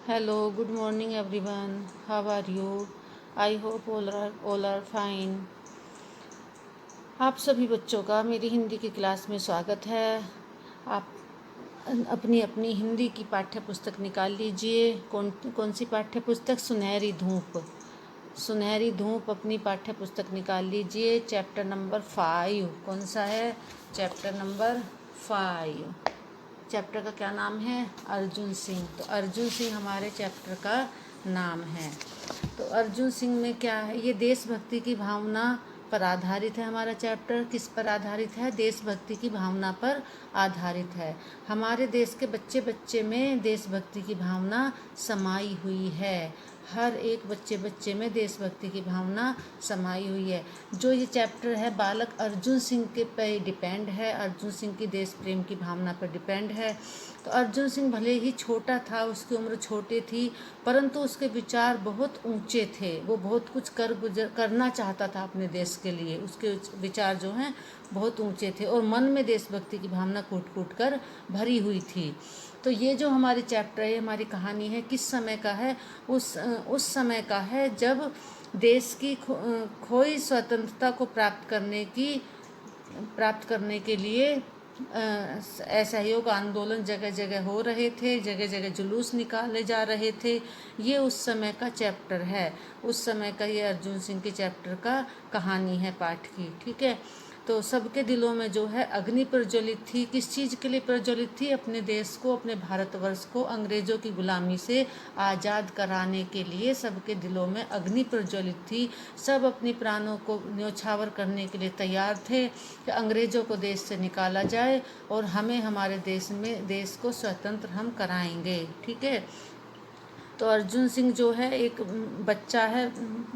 Hello, good morning everyone. How are you? I hope all are fine. आप सभी बच्चों का मेरी हिंदी की क्लास में स्वागत है। आप अपनी अपनी हिंदी की पाठ्य पुस्तक निकाल लीजिए। कौन कौन सी पाठ्य पुस्तक? सुनहरी धूप। सुनहरी धूप अपनी पाठ्य पुस्तक निकाल लीजिए। चैप्टर नंबर 5 कौन सा है? Chapter number 5। चैप्टर का क्या नाम है? अर्जुन सिंह। तो अर्जुन सिंह हमारे चैप्टर का नाम है। तो अर्जुन सिंह में क्या है? ये देशभक्ति की भावना पर आधारित है। हमारा चैप्टर किस पर आधारित है? देशभक्ति की भावना पर आधारित है। हमारे देश के बच्चे बच्चे में देशभक्ति की भावना समाई हुई है। हर एक बच्चे बच्चे में देशभक्ति की भावना समाई हुई है। जो ये चैप्टर है बालक अर्जुन सिंह के पे डिपेंड है। अर्जुन सिंह की देश प्रेम की भावना पर डिपेंड है। तो अर्जुन सिंह भले ही छोटा था, उसकी उम्र छोटी थी, परंतु उसके विचार बहुत ऊंचे थे। वो बहुत कुछ करना चाहता था अपने देश के लिए। उसके विचार जो हैं बहुत ऊंचे थे और मन में देशभक्ति की भावना कूट कूट कर भरी हुई थी। तो ये जो हमारी चैप्टर है, हमारी कहानी है, किस समय का है? उस समय का है जब देश की खोई स्वतंत्रता को प्राप्त करने के लिए असहयोग आंदोलन जगह जगह हो रहे थे, जगह जगह जुलूस निकाले जा रहे थे। ये उस समय का चैप्टर है। उस समय का ये अर्जुन सिंह के चैप्टर का कहानी है पाठ की। ठीक है। तो सबके दिलों में जो है अग्नि प्रज्वलित थी। किस चीज़ के लिए प्रज्वलित थी? अपने देश को, अपने भारतवर्ष को अंग्रेज़ों की गुलामी से आज़ाद कराने के लिए सबके दिलों में अग्नि प्रज्वलित थी। सब अपनी प्राणों को न्योछावर करने के लिए तैयार थे कि अंग्रेज़ों को देश से निकाला जाए और हमें हमारे देश को स्वतंत्र हम कराएंगे। ठीक है। तो अर्जुन सिंह जो है एक बच्चा है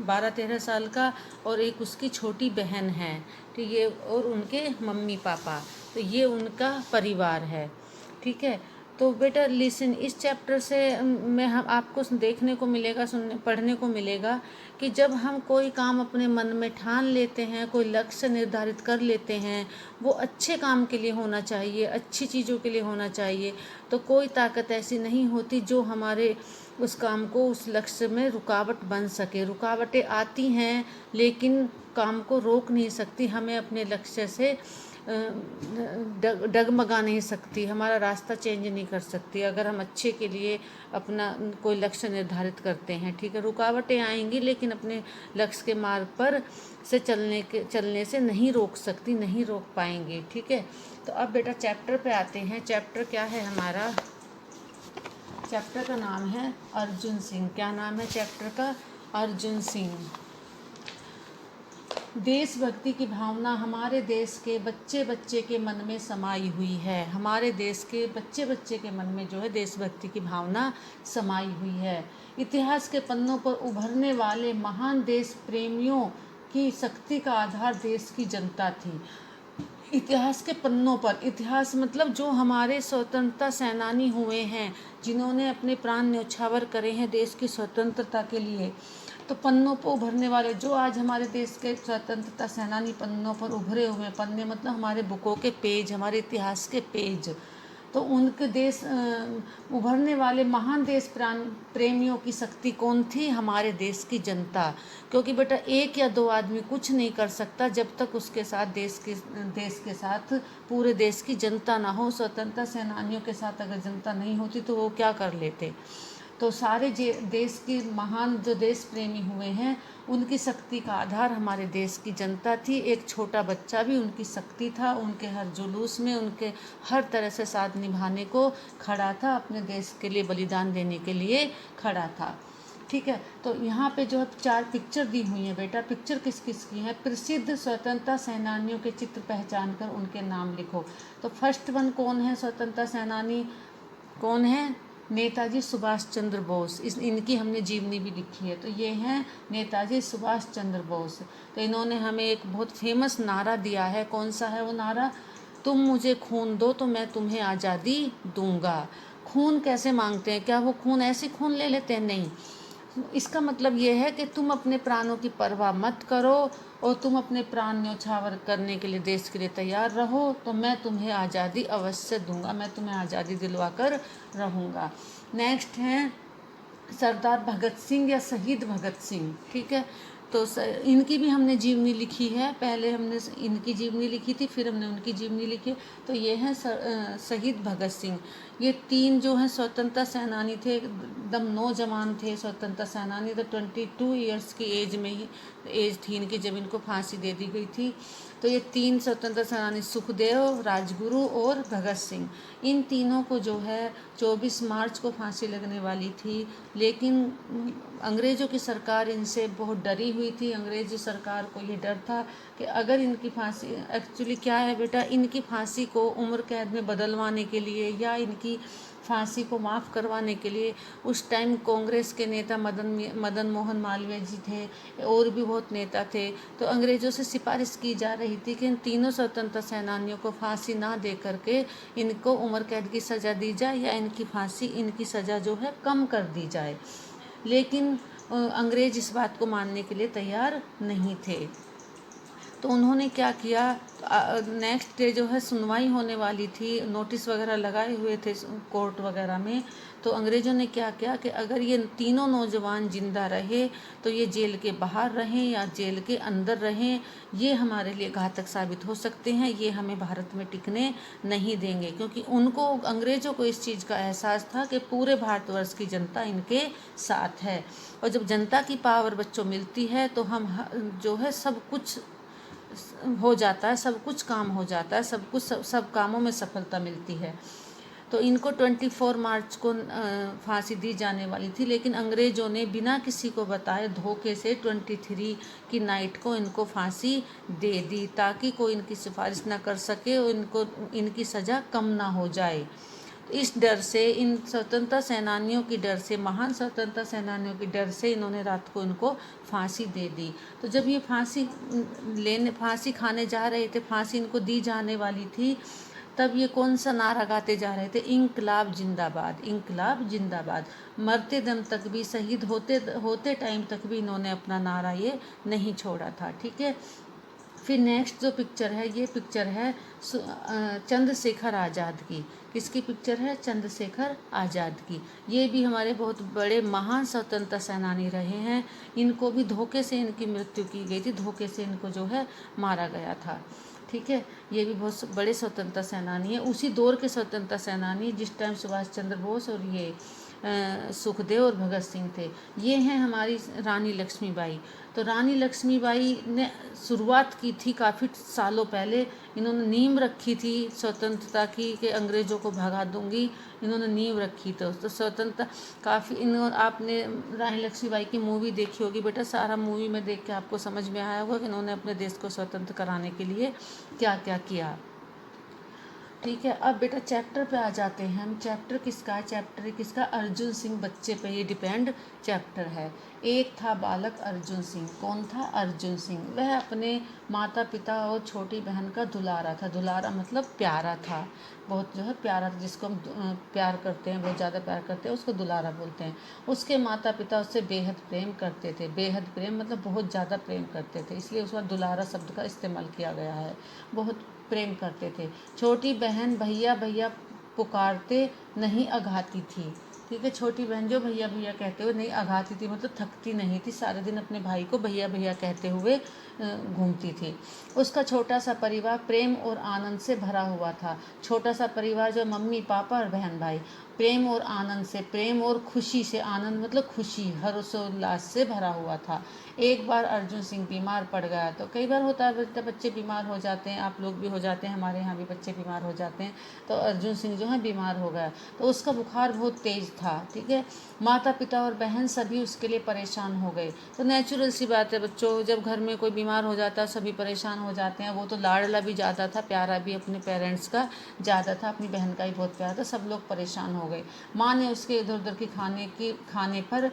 12-13 साल का, और एक उसकी छोटी बहन है। ठीक है। और उनके मम्मी पापा। तो ये उनका परिवार है। ठीक है। तो बेटा लिसन, इस चैप्टर से में हम आपको देखने को मिलेगा, पढ़ने को मिलेगा कि जब हम कोई काम अपने मन में ठान लेते हैं, कोई लक्ष्य निर्धारित कर लेते हैं, वो अच्छे काम के लिए होना चाहिए, अच्छी चीज़ों के लिए होना चाहिए। तो कोई ताकत ऐसी नहीं होती जो हमारे उस काम को, उस लक्ष्य में रुकावट बन सके। रुकावटें आती हैं लेकिन काम को रोक नहीं सकती, हमें अपने लक्ष्य से डगमगा नहीं सकती, हमारा रास्ता चेंज नहीं कर सकती अगर हम अच्छे के लिए अपना कोई लक्ष्य निर्धारित करते हैं। ठीक है। रुकावटें आएंगी लेकिन अपने लक्ष्य के मार्ग पर से चलने से नहीं रोक सकती, नहीं रोक पाएंगे। ठीक है। तो अब बेटा चैप्टर पे आते हैं। चैप्टर क्या है हमारा? चैप्टर का नाम है अर्जुन सिंह। क्या नाम है चैप्टर का? अर्जुन सिंह। देशभक्ति की भावना हमारे देश के बच्चे बच्चे के मन में समाई हुई है। हमारे देश के बच्चे बच्चे के मन में जो है देशभक्ति की भावना समाई हुई है। इतिहास के पन्नों पर उभरने वाले महान देश प्रेमियों की शक्ति का आधार देश की जनता थी। इतिहास के पन्नों पर, इतिहास मतलब जो हमारे स्वतंत्रता सेनानी हुए हैं, जिन्होंने अपने प्राण न्यौछावर करे हैं देश की स्वतंत्रता के लिए। तो पन्नों पर उभरने वाले जो आज हमारे देश के स्वतंत्रता सेनानी पन्नों पर उभरे हुए, पन्ने मतलब हमारे बुकों के पेज, हमारे इतिहास के पेज। तो उनके देश उभरने वाले महान देश प्रेमियों की शक्ति कौन थी? हमारे देश की जनता। क्योंकि बेटा एक या दो आदमी कुछ नहीं कर सकता जब तक उसके साथ देश के साथ पूरे देश की जनता ना हो। स्वतंत्रता सेनानियों के साथ अगर जनता नहीं होती तो वो क्या कर लेते? तो सारे देश की महान जो देश प्रेमी हुए हैं, उनकी शक्ति का आधार हमारे देश की जनता थी। एक छोटा बच्चा भी उनकी शक्ति था। उनके हर जुलूस में, उनके हर तरह से साथ निभाने को खड़ा था, अपने देश के लिए बलिदान देने के लिए खड़ा था। ठीक है। तो यहाँ पे जो 4 पिक्चर दी हुई हैं बेटा, पिक्चर किस किस की हैं? प्रसिद्ध स्वतंत्रता सेनानियों के चित्र पहचान कर उनके नाम लिखो। तो फर्स्ट वन कौन है? स्वतंत्रता सेनानी कौन है? नेताजी सुभाष चंद्र बोस। इनकी हमने जीवनी भी लिखी है। तो ये हैं नेताजी सुभाष चंद्र बोस। तो इन्होंने हमें एक बहुत फेमस नारा दिया है। कौन सा है वो नारा? तुम मुझे खून दो तो मैं तुम्हें आज़ादी दूंगा। खून कैसे मांगते हैं? क्या वो खून ऐसे खून ले लेते हैं? नहीं। इसका मतलब ये है कि तुम अपने प्राणों की परवाह मत करो और तुम अपने प्राण न्यौछावर करने के लिए, देश के लिए तैयार रहो, तो मैं तुम्हें आज़ादी अवश्य दूंगा, मैं तुम्हें आज़ादी दिलवा कर रहूँगा। नेक्स्ट है सरदार भगत सिंह या शहीद भगत सिंह, ठीक है। तो इनकी भी हमने जीवनी लिखी है, पहले हमने इनकी जीवनी लिखी थी, फिर हमने उनकी जीवनी लिखी। तो ये हैं शहीद भगत सिंह। ये तीन जो हैं स्वतंत्रता सेनानी थे, एकदम नौजवान थे स्वतंत्रता सेनानी। तो 22 ईयर्स की एज में ही एज थी इनकी जब इनको फांसी दे दी गई थी। तो ये तीन स्वतंत्रता सेनानी सुखदेव, राजगुरु और भगत सिंह, इन तीनों को जो है 24 मार्च को फांसी लगने वाली थी। लेकिन अंग्रेज़ों की सरकार इनसे बहुत डरी हुई थी। अंग्रेज़ी सरकार को ये डर था कि अगर इनकी फांसी, एक्चुअली क्या है बेटा, इनकी फांसी को उम्र कैद में बदलवाने के लिए या इनकी फांसी को माफ़ करवाने के लिए उस टाइम कांग्रेस के नेता मदन मोहन मालवीय जी थे, और भी बहुत नेता थे। तो अंग्रेज़ों से सिफारिश की जा रही थी कि इन तीनों स्वतंत्रता सेनानियों को फांसी ना दे करके इनको उम्र कैद की सज़ा दी जाए या इनकी फांसी, इनकी सज़ा जो है कम कर दी जाए। लेकिन अंग्रेज़ इस बात को मानने के लिए तैयार नहीं थे। तो उन्होंने क्या किया, नेक्स्ट डे जो है सुनवाई होने वाली थी, नोटिस वगैरह लगाए हुए थे कोर्ट वगैरह में। तो अंग्रेज़ों ने क्या किया कि अगर ये तीनों नौजवान जिंदा रहे तो ये जेल के बाहर रहें या जेल के अंदर रहें, ये हमारे लिए घातक साबित हो सकते हैं, ये हमें भारत में टिकने नहीं देंगे। क्योंकि उनको, अंग्रेज़ों को इस चीज़ का एहसास था कि पूरे भारतवर्ष की जनता इनके साथ है, और जब जनता की पावर बच्चों मिलती है तो हम जो है सब कुछ हो जाता है, सब कुछ काम हो जाता है, सब कुछ सब कामों में सफलता मिलती है। तो इनको 24 मार्च को फांसी दी जाने वाली थी, लेकिन अंग्रेज़ों ने बिना किसी को बताए धोखे से 23 की नाइट को इनको फांसी दे दी, ताकि कोई इनकी सिफारिश ना कर सके और इनको इनकी सज़ा कम ना हो जाए। इस डर से, इन स्वतंत्रता सेनानियों की डर से, महान स्वतंत्रता सेनानियों की डर से इन्होंने रात को इनको फांसी दे दी। तो जब ये फांसी खाने जा रहे थे, फांसी इनको दी जाने वाली थी, तब ये कौन सा नारा गाते जा रहे थे, इंकलाब जिंदाबाद, इंकलाब जिंदाबाद। मरते दम तक भी, शहीद होते टाइम तक भी इन्होंने अपना नारा ये नहीं छोड़ा था, ठीक है। फिर नेक्स्ट जो पिक्चर है, ये पिक्चर है चंद्रशेखर आज़ाद की। किसकी पिक्चर है? चंद्रशेखर आज़ाद की। ये भी हमारे बहुत बड़े महान स्वतंत्रता सेनानी रहे हैं। इनको भी धोखे से इनकी मृत्यु की गई थी, धोखे से इनको जो है मारा गया था, ठीक है। ये भी बहुत बड़े स्वतंत्रता सेनानी है, उसी दौर के स्वतंत्रता सेनानी जिस टाइम सुभाष चंद्र बोस और ये सुखदेव और भगत सिंह थे। ये हैं हमारी रानी लक्ष्मीबाई। तो रानी लक्ष्मीबाई ने शुरुआत की थी काफ़ी सालों पहले, इन्होंने नींव रखी थी स्वतंत्रता की कि अंग्रेज़ों को भगा दूंगी, इन्होंने नींव रखी। तो स्वतंत्रता काफ़ी, आपने रानी लक्ष्मीबाई की मूवी देखी होगी बेटा, सारा मूवी में देख के आपको समझ में आया होगा कि इन्होंने अपने देश को स्वतंत्र कराने के लिए क्या क्या किया, ठीक है। अब बेटा चैप्टर पे आ जाते हैं हम। चैप्टर किसका है? चैप्टर किसका? अर्जुन सिंह बच्चे पे ये डिपेंड चैप्टर है। एक था बालक अर्जुन सिंह। कौन था? अर्जुन सिंह। वह अपने माता पिता और छोटी बहन का दुलारा था। दुलारा मतलब प्यारा था, बहुत जो है प्यारा था, जिसको हम प्यार करते हैं, बहुत ज़्यादा प्यार करते हैं, उसको दुलारा बोलते हैं। उसके माता पिता उससे बेहद प्रेम करते थे। बेहद प्रेम मतलब बहुत ज़्यादा प्रेम करते थे, इसलिए उस पर दुलारा शब्द का इस्तेमाल किया गया है। बहुत प्रेम करते थे। छोटी बहन भैया भैया पुकारते नहीं अघाती थी, ठीक है। छोटी बहन जो भैया भैया कहते हुए नहीं अघाती थी, मतलब थकती नहीं थी, सारे दिन अपने भाई को भैया भैया कहते हुए घूमती थी। उसका छोटा सा परिवार प्रेम और आनंद से भरा हुआ था। छोटा सा परिवार जो मम्मी पापा और बहन भाई, प्रेम और आनंद से, प्रेम और खुशी से, आनंद मतलब खुशी, हर्षोल्लास से भरा हुआ था। एक बार अर्जुन सिंह बीमार पड़ गया। तो कई बार होता है बच्चे बीमार हो जाते हैं, आप लोग भी हो जाते हैं, हमारे यहाँ भी बच्चे बीमार हो जाते हैं। तो अर्जुन सिंह जो है बीमार हो गया, तो उसका बुखार बहुत तेज था, ठीक है। माता पिता और बहन सभी उसके लिए परेशान हो गए। तो नेचुरल सी बात है बच्चों, जब घर में कोई बीमार हो जाता है सभी परेशान हो जाते हैं। वो तो लाडला भी ज़्यादा था, प्यारा भी अपने पेरेंट्स का ज़्यादा था, अपनी बहन का भी बहुत प्यारा था, सब लोग परेशान हो गए। माँ ने उसके इधर उधर की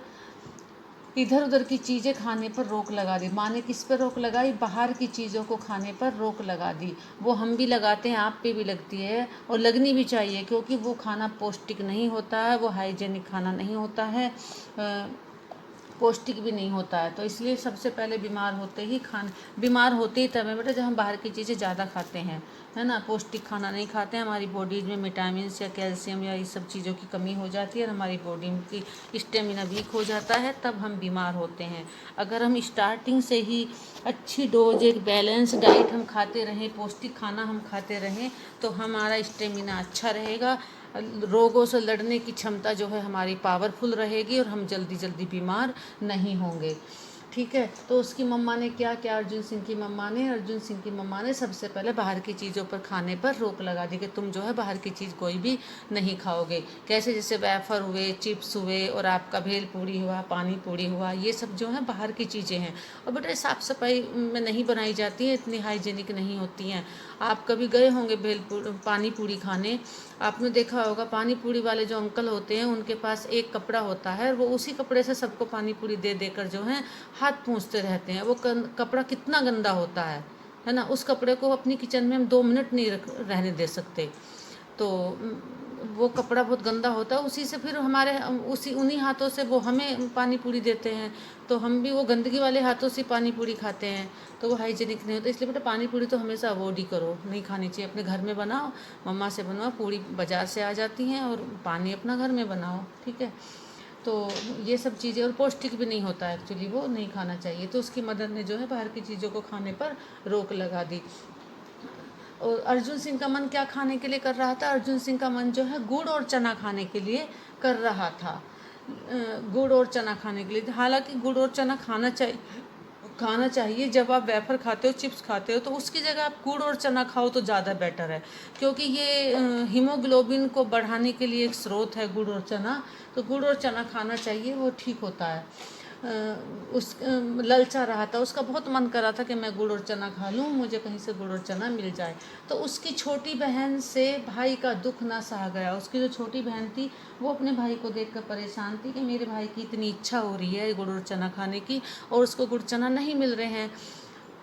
इधर उधर की चीज़ें खाने पर रोक लगा दी। माँ ने किस पर रोक लगाई? बाहर की चीज़ों को खाने पर रोक लगा दी। वो हम भी लगाते हैं, आप पे भी लगती है और लगनी भी चाहिए, क्योंकि वो खाना पौष्टिक नहीं होता है, वो हाइजेनिक खाना नहीं होता है। पौष्टिक भी नहीं होता है। तो इसलिए सबसे पहले बीमार होते ही तब है बेटा जब हम बाहर की चीज़ें ज़्यादा खाते हैं, है ना, पौष्टिक खाना नहीं खाते हैं, हमारी बॉडी में विटामिन या कैल्शियम या इस सब चीज़ों की कमी हो जाती है और हमारी बॉडी की स्टेमिना वीक हो जाता है, तब हम बीमार होते हैं। अगर हम स्टार्टिंग से ही अच्छी डोज एक बैलेंस डाइट हम खाते रहें, पौष्टिक खाना हम खाते रहें, तो हमारा स्टेमिना अच्छा रहेगा, रोगों से लड़ने की क्षमता जो है हमारी पावरफुल रहेगी और हम जल्दी जल्दी बीमार नहीं होंगे। ठीक है। तो उसकी मम्मा ने क्या किया, अर्जुन सिंह की मम्मा ने सबसे पहले बाहर की चीज़ों पर खाने पर रोक लगा दी कि तुम जो है बाहर की चीज़ कोई भी नहीं खाओगे। कैसे, जैसे वेफर हुए, चिप्स हुए और आपका भेल पूड़ी हुआ, पानी पूड़ी हुआ, ये सब जो है बाहर की चीज़ें हैं और बेटा साफ़ सफाई में नहीं बनाई जाती हैं, इतनी हाइजीनिक नहीं होती हैं। आप कभी गए होंगे पानी पूड़ी खाने, आपने देखा होगा पानी पूड़ी वाले जो अंकल होते हैं उनके पास एक कपड़ा होता है, वो उसी कपड़े से सबको पानी पूड़ी दे देकर जो है हाथ पूंछते रहते हैं। वो कपड़ा कितना गंदा होता है ना। उस कपड़े को अपनी किचन में हम 2 मिनट नहीं रहने दे सकते। तो वो कपड़ा बहुत गंदा होता है, उसी से फिर उन्हीं हाथों से वो हमें पानी पूड़ी देते हैं, तो हम भी वो गंदगी वाले हाथों से पानी पूड़ी खाते हैं, तो वो हाइजीनिक नहीं होता। इसलिए बेटा पानी पूड़ी तो हमेशा अवॉइड ही करो, नहीं खानी चाहिए। अपने घर में बनाओ, मम्मा से बनवाओ, पूड़ी बाज़ार से आ जाती हैं, और पानी अपना घर में बनाओ, ठीक है। तो ये सब चीज़ें, और पौष्टिक भी नहीं होता है एक्चुअली, वो नहीं खाना चाहिए। तो उसकी मदर ने जो है बाहर की चीज़ों को खाने पर रोक लगा दी। और अर्जुन सिंह का मन क्या खाने के लिए कर रहा था, अर्जुन सिंह का मन जो है गुड़ और चना खाने के लिए कर रहा था। गुड़ और चना खाने के लिए, हालांकि गुड़ और चना खाना चाहिए जब आप वेफर खाते हो, चिप्स खाते हो, तो उसकी जगह आप गुड़ और चना खाओ तो ज़्यादा बेटर है, क्योंकि ये हीमोग्लोबिन को बढ़ाने के लिए एक स्रोत है गुड़ और चना। तो गुड़ और चना खाना चाहिए, वो ठीक होता है। ललचा रहा था, उसका बहुत मन कर रहा था कि मैं गुड़ और चना खा लूँ, मुझे कहीं से गुड़ और चना मिल जाए। तो उसकी छोटी बहन से भाई का दुख ना सहा गया। उसकी जो छोटी बहन थी वो अपने भाई को देखकर परेशान थी कि मेरे भाई की इतनी इच्छा हो रही है गुड़ और चना खाने की और उसको गुड़ चना नहीं मिल रहे हैं।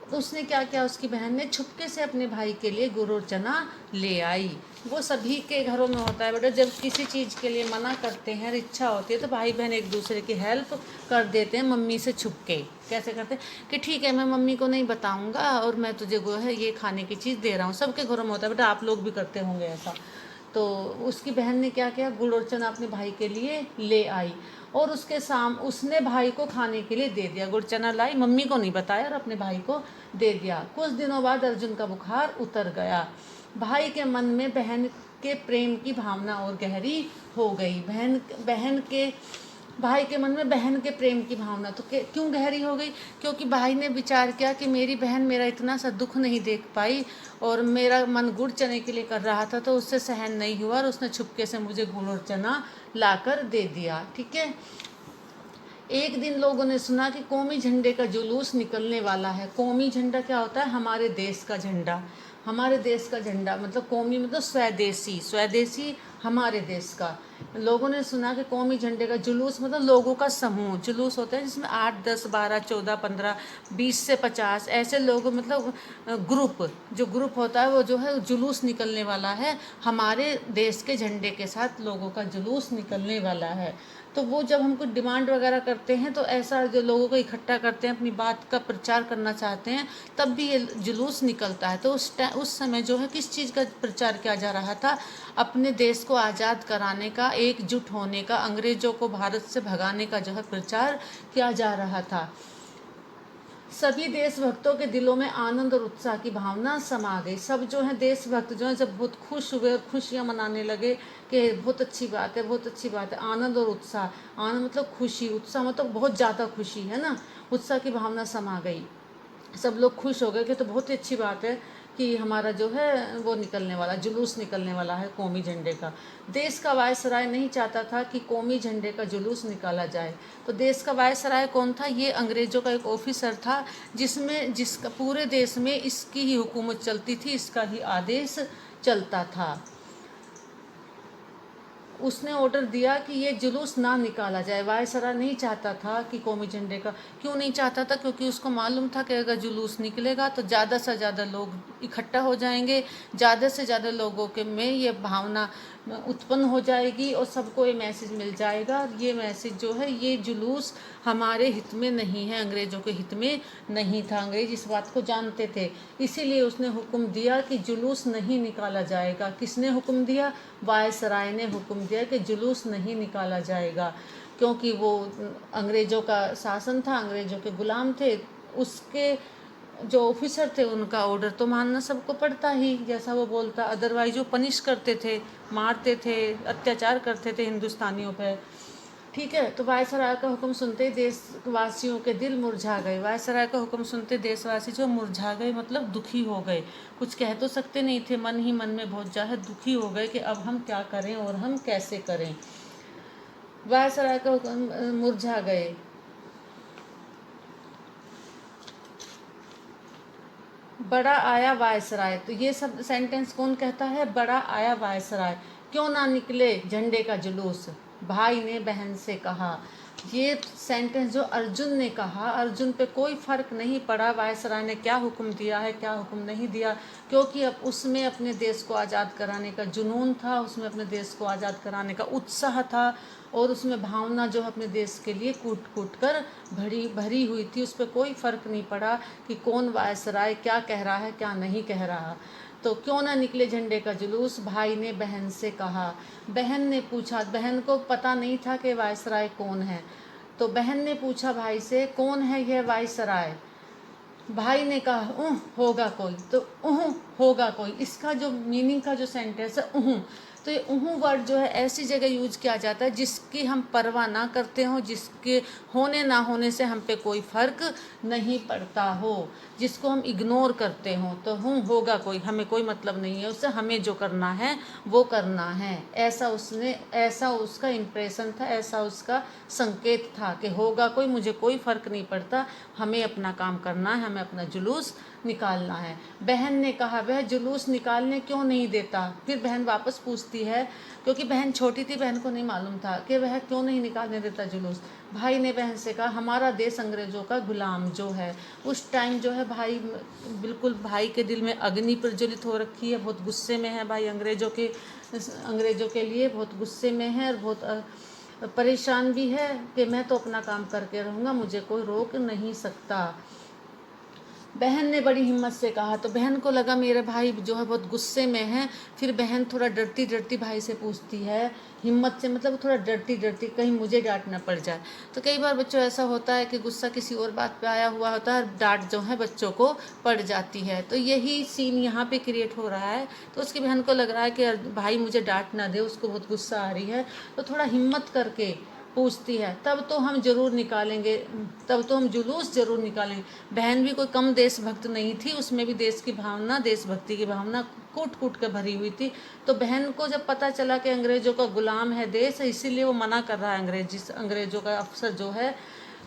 तो उसने क्या किया, उसकी बहन ने छुपके से अपने भाई के लिए गुड़ और चना ले आई। वो सभी के घरों में होता है बेटा, जब किसी चीज़ के लिए मना करते हैं, इच्छा होती है, तो भाई बहन एक दूसरे की हेल्प कर देते हैं मम्मी से छुपके। कैसे करते हैं कि ठीक है मैं मम्मी को नहीं बताऊंगा और मैं तुझे वो है ये खाने की चीज़ दे रहा हूँ। सबके घरों में होता है बेटा, आप लोग भी करते होंगे ऐसा। तो उसकी बहन ने क्या किया, गुड़ और चना अपने भाई के लिए ले आई और उसने भाई को खाने के लिए दे दिया। गुड़ चना लाई, मम्मी को नहीं बताया और अपने भाई को दे दिया। कुछ दिनों बाद अर्जुन का बुखार उतर गया। भाई के मन में बहन के प्रेम की भावना और गहरी हो गई। भाई के मन में बहन के प्रेम की भावना तो क्यों गहरी हो गई, क्योंकि भाई ने विचार किया कि मेरी बहन मेरा इतना सा दुख नहीं देख पाई और मेरा मन गुड़ चने के लिए कर रहा था, तो उससे सहन नहीं हुआ और उसने छुपके से मुझे गुड़ और चना लाकर दे दिया। ठीक है। एक दिन लोगों ने सुना कि कौमी झंडे का जुलूस निकलने वाला है। कौमी झंडा क्या होता है, हमारे देश का झंडा। हमारे देश का झंडा मतलब कौमी मतलब स्वदेशी हमारे देश का। लोगों ने सुना कि कौमी झंडे का जुलूस मतलब लोगों का समूह, जुलूस होता है जिसमें 8, 10, 12, 14, 15, 20 से 50 ऐसे लोग, मतलब जो ग्रुप होता है वो जो है जुलूस निकलने वाला है। हमारे देश के झंडे के साथ लोगों का जुलूस निकलने वाला है। तो वो जब हम कुछ डिमांड वगैरह करते हैं तो ऐसा जो लोगों को इकट्ठा करते हैं, अपनी बात का प्रचार करना चाहते हैं, तब भी ये जुलूस निकलता है। तो उस समय जो है किस चीज़ का प्रचार किया जा रहा था, अपने देश को आज़ाद कराने का, एकजुट होने का, अंग्रेज़ों को भारत से भगाने का जो है प्रचार किया जा रहा था। सभी देशभक्तों के दिलों में आनंद और उत्साह की भावना समा गई। सब जो है देशभक्त जो है जब बहुत खुश हुए और खुशियाँ मनाने लगे कि बहुत अच्छी बात है, बहुत अच्छी बात है। आनंद और उत्साह, आनंद मतलब खुशी, उत्साह मतलब बहुत ज़्यादा खुशी है ना, उत्साह की भावना समा गई। सब लोग खुश हो गए कि तो बहुत ही अच्छी बात है कि हमारा जो है वो निकलने वाला, जुलूस निकलने वाला है कौमी झंडे का। देश का वायसराय नहीं चाहता था कि कौमी झंडे का जुलूस निकाला जाए। तो देश का वायसराय कौन था, ये अंग्रेज़ों का एक ऑफिसर था जिसका पूरे देश में इसकी ही हुकूमत चलती थी, इसका ही आदेश चलता था। उसने ऑर्डर दिया कि ये जुलूस ना निकाला जाए। वायसराय नहीं चाहता था कि कौमी झंडे का, क्यों नहीं चाहता था, क्योंकि उसको मालूम था कि अगर जुलूस निकलेगा तो ज़्यादा से ज़्यादा लोग इकट्ठा हो जाएंगे, ज़्यादा से ज़्यादा लोगों के में ये भावना उत्पन्न हो जाएगी और सबको ये मैसेज मिल जाएगा। ये मैसेज जो है, ये जुलूस हमारे हित में नहीं है, अंग्रेज़ों के हित में नहीं था। अंग्रेज इस बात को जानते थे, इसीलिए उसने हुक्म दिया कि जुलूस नहीं निकाला जाएगा। किसने हुक्म दिया? वायसराय ने हुक्म दिया कि जुलूस नहीं निकाला जाएगा, क्योंकि वो अंग्रेज़ों का शासन था, अंग्रेज़ों के गुलाम थे। उसके जो ऑफिसर थे उनका ऑर्डर तो मानना सबको पड़ता ही, जैसा वो बोलता। अदरवाइज वो पनिश करते थे, मारते थे, अत्याचार करते थे हिंदुस्तानियों पे। ठीक है, तो वायसराय का हुक्म सुनते ही देशवासियों के दिल मुरझा गए। वायसराय का हुक्म सुनते देशवासी जो मुरझा गए, मतलब दुखी हो गए। कुछ कह तो सकते नहीं थे, मन ही मन में बहुत ज़्यादा दुखी हो गए कि अब हम क्या करें और हम कैसे करें। वायसराय का हुक्म मुरझा गए। बड़ा आया वायसराय, तो ये सब सेंटेंस कौन कहता है? बड़ा आया वायसराय। क्यों ना निकले झंडे का जुलूस, भाई ने बहन से कहा। ये सेंटेंस जो अर्जुन ने कहा, अर्जुन पे कोई फ़र्क नहीं पड़ा वायसराय ने क्या हुक्म दिया है, क्या हुक्म नहीं दिया, क्योंकि अब उसमें अपने देश को आज़ाद कराने का जुनून था, उसमें अपने देश को आज़ाद कराने का उत्साह था, और उसमें भावना जो है अपने देश के लिए कूट कूट कर भरी हुई थी। उस पर कोई फ़र्क नहीं पड़ा कि कौन वायसराय क्या कह रहा है, क्या नहीं कह रहा। तो क्यों ना निकले झंडे का जुलूस, भाई ने बहन से कहा। बहन ने पूछा, बहन को पता नहीं था कि वायसराय कौन है, तो बहन ने पूछा भाई से, कौन है यह वायसराय? भाई ने कहा होगा कोई। तो होगा कोई, इसका जो मीनिंग का जो सेंटेंस है तो ये वर्ड जो है ऐसी जगह यूज किया जाता है जिसकी हम परवाह ना करते हो, जिसके होने ना होने से हम पे कोई फ़र्क नहीं पड़ता हो, जिसको हम इग्नोर करते हो। तो होगा कोई, हमें कोई मतलब नहीं है उससे, हमें जो करना है वो करना है। ऐसा उसका इम्प्रेशन था, ऐसा उसका संकेत था कि होगा कोई, मुझे कोई फ़र्क नहीं पड़ता, हमें अपना काम करना है, हमें अपना जुलूस निकालना है। बहन ने कहा, वह जुलूस निकालने क्यों नहीं देता? फिर बहन वापस पूछती है, क्योंकि बहन छोटी थी, बहन को नहीं मालूम था कि वह क्यों नहीं निकालने देता जुलूस। भाई ने बहन से कहा, हमारा देश अंग्रेज़ों का गुलाम जो है। उस टाइम जो है भाई, बिल्कुल भाई के दिल में अग्नि प्रज्वलित हो रखी है, बहुत गुस्से में है भाई, अंग्रेज़ों के लिए बहुत गुस्से में है और बहुत परेशान भी है कि मैं तो अपना काम करके रहूँगा, मुझे कोई रोक नहीं सकता। बहन ने बड़ी हिम्मत से कहा, तो बहन को लगा मेरे भाई जो है बहुत गुस्से में है। फिर बहन थोड़ा डरती डरती भाई से पूछती है, हिम्मत से मतलब थोड़ा डरती डरती, कहीं मुझे डांट ना पड़ जाए। तो कई बार बच्चों ऐसा होता है कि गुस्सा किसी और बात पे आया हुआ होता है, डांट जो है बच्चों को पड़ जाती है। तो यही सीन यहाँ पे क्रिएट हो रहा है। तो उसकी बहन को लग रहा है कि भाई मुझे डांट ना दे, उसको बहुत गुस्सा आ रही है, तो थोड़ा हिम्मत करके पूछती है, तब तो हम जरूर निकालेंगे, तब तो हम जुलूस जरूर निकालेंगे। बहन भी कोई कम देशभक्त नहीं थी, उसमें भी देश की भावना, देशभक्ति की भावना कूट कूट कर भरी हुई थी। तो बहन को जब पता चला कि अंग्रेज़ों का गुलाम है देश, इसीलिए वो मना कर रहा है अंग्रेज़ों का अफसर जो है,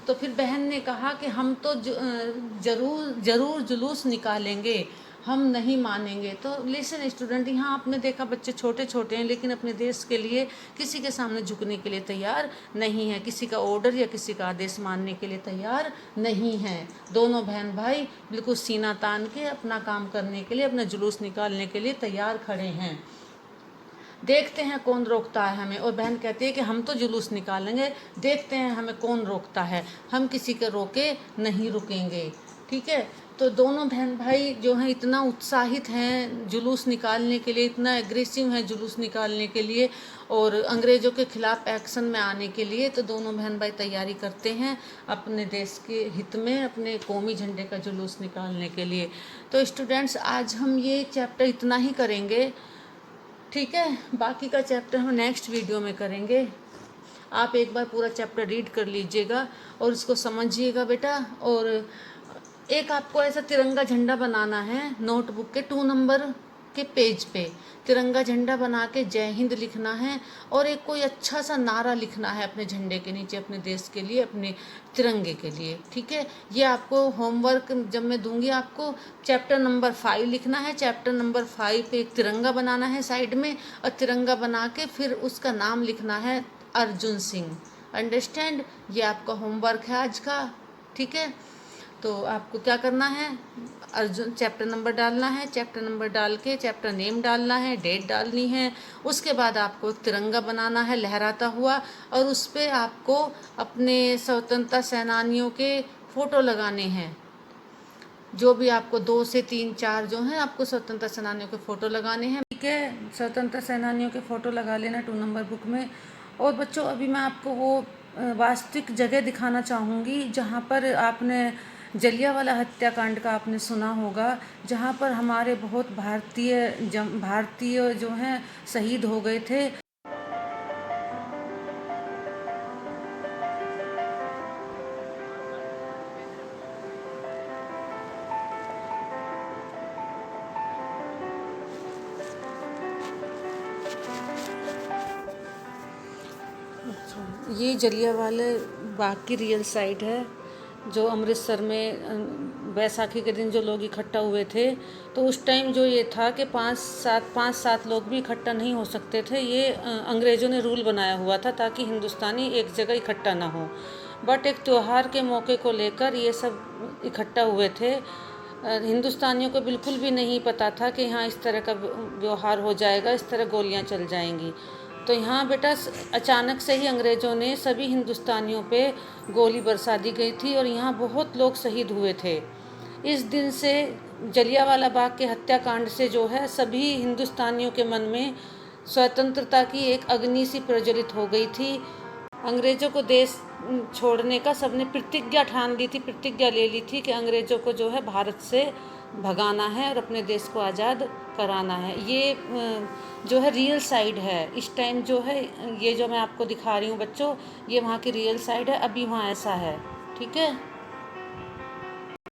तो फिर बहन ने कहा कि हम तो जरूर जरूर जुलूस निकालेंगे, हम नहीं मानेंगे। तो लिसन स्टूडेंट, यहाँ आपने देखा बच्चे छोटे छोटे हैं लेकिन अपने देश के लिए किसी के सामने झुकने के लिए तैयार नहीं है, किसी का ऑर्डर या किसी का आदेश मानने के लिए तैयार नहीं है। दोनों बहन भाई बिल्कुल सीना तान के अपना काम करने के लिए, अपना जुलूस निकालने के लिए तैयार खड़े हैं। देखते हैं कौन रोकता है हमें। और बहन कहती है कि हम तो जुलूस निकालेंगे, देखते हैं हमें कौन रोकता है, हम किसी के रोके नहीं रुकेंगे। ठीक है, तो दोनों बहन भाई जो हैं इतना उत्साहित हैं जुलूस निकालने के लिए, इतना एग्रेसिव हैं जुलूस निकालने के लिए और अंग्रेज़ों के ख़िलाफ़ एक्शन में आने के लिए। तो दोनों बहन भाई तैयारी करते हैं अपने देश के हित में, अपने कौमी झंडे का जुलूस निकालने के लिए। तो स्टूडेंट्स, आज हम ये चैप्टर इतना ही करेंगे, ठीक है। बाकी का चैप्टर हम नेक्स्ट वीडियो में करेंगे। आप एक बार पूरा चैप्टर रीड कर लीजिएगा और इसको समझिएगा बेटा। और एक आपको ऐसा तिरंगा झंडा बनाना है, नोटबुक के 2 नंबर के पेज पे तिरंगा झंडा बना के जय हिंद लिखना है और एक कोई अच्छा सा नारा लिखना है अपने झंडे के नीचे, अपने देश के लिए, अपने तिरंगे के लिए। ठीक है, ये आपको होमवर्क जब मैं दूंगी आपको चैप्टर नंबर 5 लिखना है। चैप्टर नंबर 5 पे एक तिरंगा बनाना है साइड में, और तिरंगा बना के फिर उसका नाम लिखना है अर्जुन सिंह। अंडरस्टैंड? ये आपका होमवर्क है आज का। ठीक है, तो आपको क्या करना है, अर्जुन चैप्टर नंबर डालना है, चैप्टर नंबर डाल के चैप्टर नेम डालना है, डेट डालनी है। उसके बाद आपको तिरंगा बनाना है लहराता हुआ, और उस पर आपको अपने स्वतंत्रता सेनानियों के फ़ोटो लगाने हैं। जो भी आपको 2 से 3 4 जो हैं आपको स्वतंत्रता सेनानियों के फ़ोटो लगाने हैं। ठीक है, स्वतंत्रता सेनानियों के फ़ोटो लगा लेना 2 नंबर बुक में। और बच्चों अभी मैं आपको वो वास्तविक जगह दिखाना चाहूँगी जहाँ पर आपने जलियांवाला हत्याकांड का आपने सुना होगा, जहाँ पर हमारे बहुत भारतीय जो हैं शहीद हो गए थे। ये जलियांवाला बाग की रियल साइट है, जो अमृतसर में बैसाखी के दिन जो लोग इकट्ठा हुए थे। तो उस टाइम जो ये था कि 5-7 लोग भी इकट्ठा नहीं हो सकते थे। ये अंग्रेज़ों ने रूल बनाया हुआ था ताकि हिंदुस्तानी एक जगह इकट्ठा ना हो। बट एक त्यौहार के मौके को लेकर ये सब इकट्ठा हुए थे। हिंदुस्तानियों को बिल्कुल भी नहीं पता था कि यहाँ इस तरह का व्यवहार हो जाएगा, इस तरह गोलियाँ चल जाएंगी। तो यहाँ बेटा अचानक से ही अंग्रेज़ों ने सभी हिंदुस्तानियों पे गोली बरसा दी गई थी, और यहाँ बहुत लोग शहीद हुए थे। इस दिन से जलियांवाला बाग के हत्याकांड से जो है सभी हिंदुस्तानियों के मन में स्वतंत्रता की एक अग्नि सी प्रज्वलित हो गई थी। अंग्रेज़ों को देश छोड़ने का सबने प्रतिज्ञा ठान ली थी, प्रतिज्ञा ले ली थी कि अंग्रेज़ों को जो है भारत से भगाना है और अपने देश को आज़ाद कराना है। ये जो है रियल साइड है। इस टाइम जो है ये जो मैं आपको दिखा रही हूँ बच्चों, ये वहाँ की रियल साइड है। अभी वहाँ ऐसा है, ठीक है।